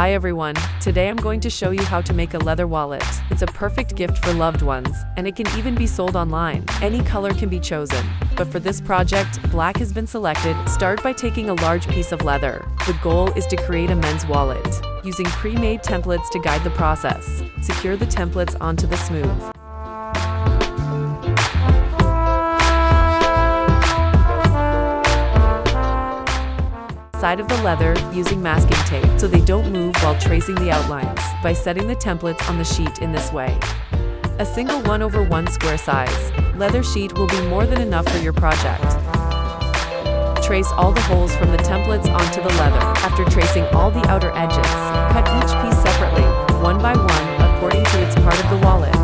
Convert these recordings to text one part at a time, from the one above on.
Hi everyone, today I'm going to show you how to make a leather wallet. It's a perfect gift for loved ones, and it can even be sold online. Any color can be chosen. But for this project, black has been selected. Start by taking a large piece of leather. The goal is to create a men's wallet. Using pre-made templates to guide the process. Secure the templates onto the smooth side of the leather using masking tape so they don't move while tracing the outlines by setting the templates on the sheet in this way. A single 1/1 square size leather sheet will be more than enough for your project. Trace all the holes from the templates onto the leather. After tracing all the outer edges, cut each piece separately, one by one, according to its part of the wallet.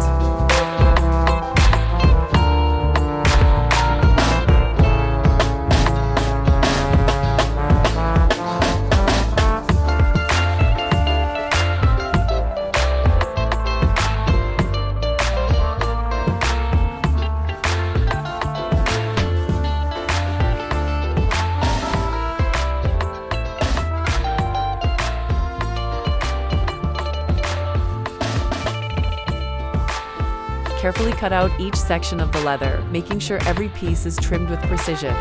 Carefully cut out each section of the leather, making sure every piece is trimmed with precision.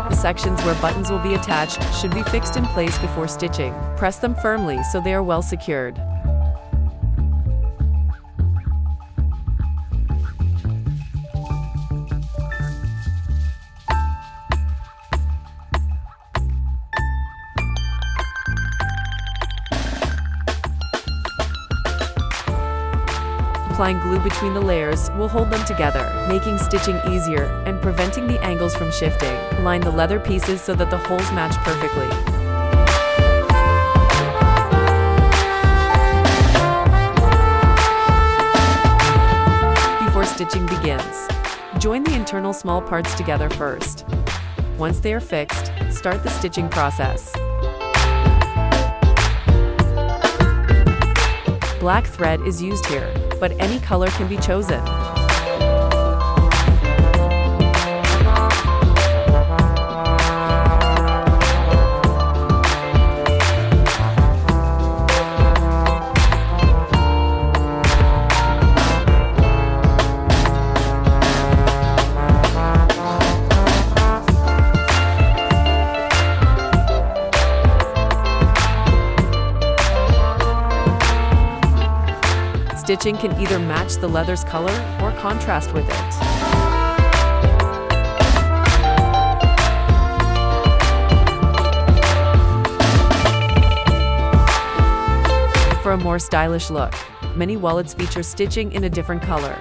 The sections where buttons will be attached should be fixed in place before stitching. Press them firmly so they are well secured. Applying glue between the layers will hold them together, making stitching easier and preventing the angles from shifting. Line the leather pieces so that the holes match perfectly. Before stitching begins, join the internal small parts together first. Once they are fixed, start the stitching process. Black thread is used here, but any color can be chosen. Stitching can either match the leather's color or contrast with it. For a more stylish look, many wallets feature stitching in a different color,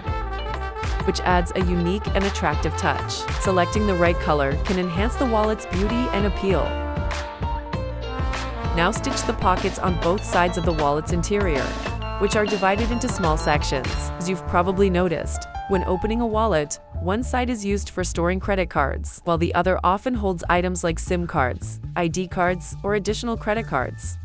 which adds a unique and attractive touch. Selecting the right color can enhance the wallet's beauty and appeal. Now stitch the pockets on both sides of the wallet's interior, which are divided into small sections. As you've probably noticed, when opening a wallet, one side is used for storing credit cards, while the other often holds items like SIM cards, ID cards, or additional credit cards.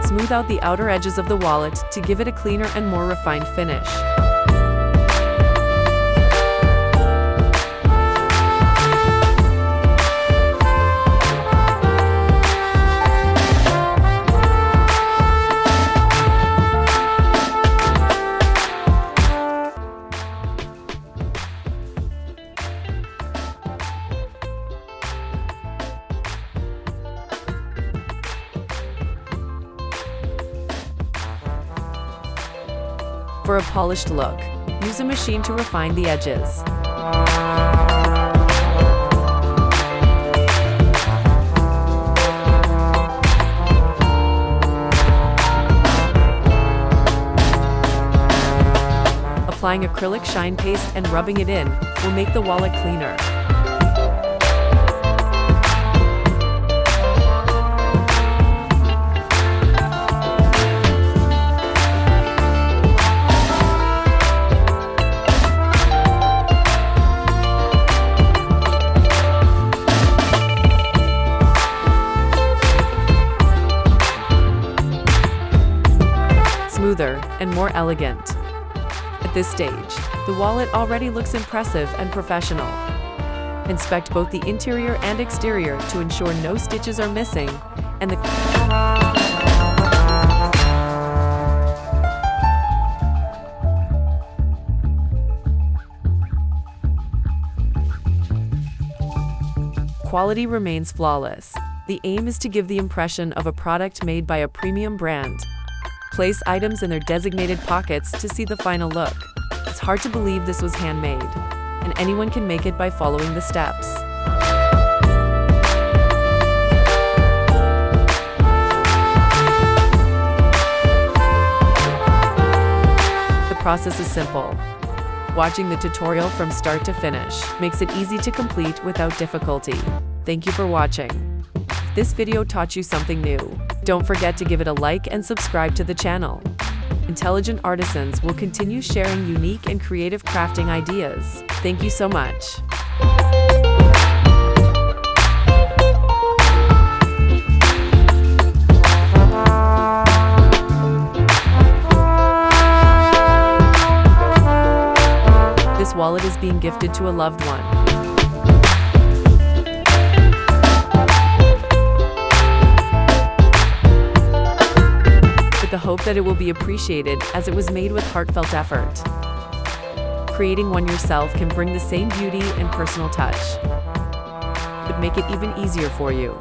Smooth out the outer edges of the wallet to give it a cleaner and more refined finish. For a polished look, use a machine to refine the edges. Applying acrylic shine paste and rubbing it in will make the wallet cleaner. and more elegant. At this stage, the wallet already looks impressive and professional. Inspect both the interior and exterior to ensure no stitches are missing, and the quality remains flawless. The aim is to give the impression of a product made by a premium brand. Place items in their designated pockets to see the final look. It's hard to believe this was handmade, and anyone can make it by following the steps. The process is simple. Watching the tutorial from start to finish makes it easy to complete without difficulty. Thank you for watching. If this video taught you something new, don't forget to give it a like and subscribe to the channel. Intelligent Artisans will continue sharing unique and creative crafting ideas. Thank you so much. This wallet is being gifted to a loved one. With the hope that it will be appreciated as it was made with heartfelt effort. Creating one yourself can bring the same beauty and personal touch, but make it even easier for you.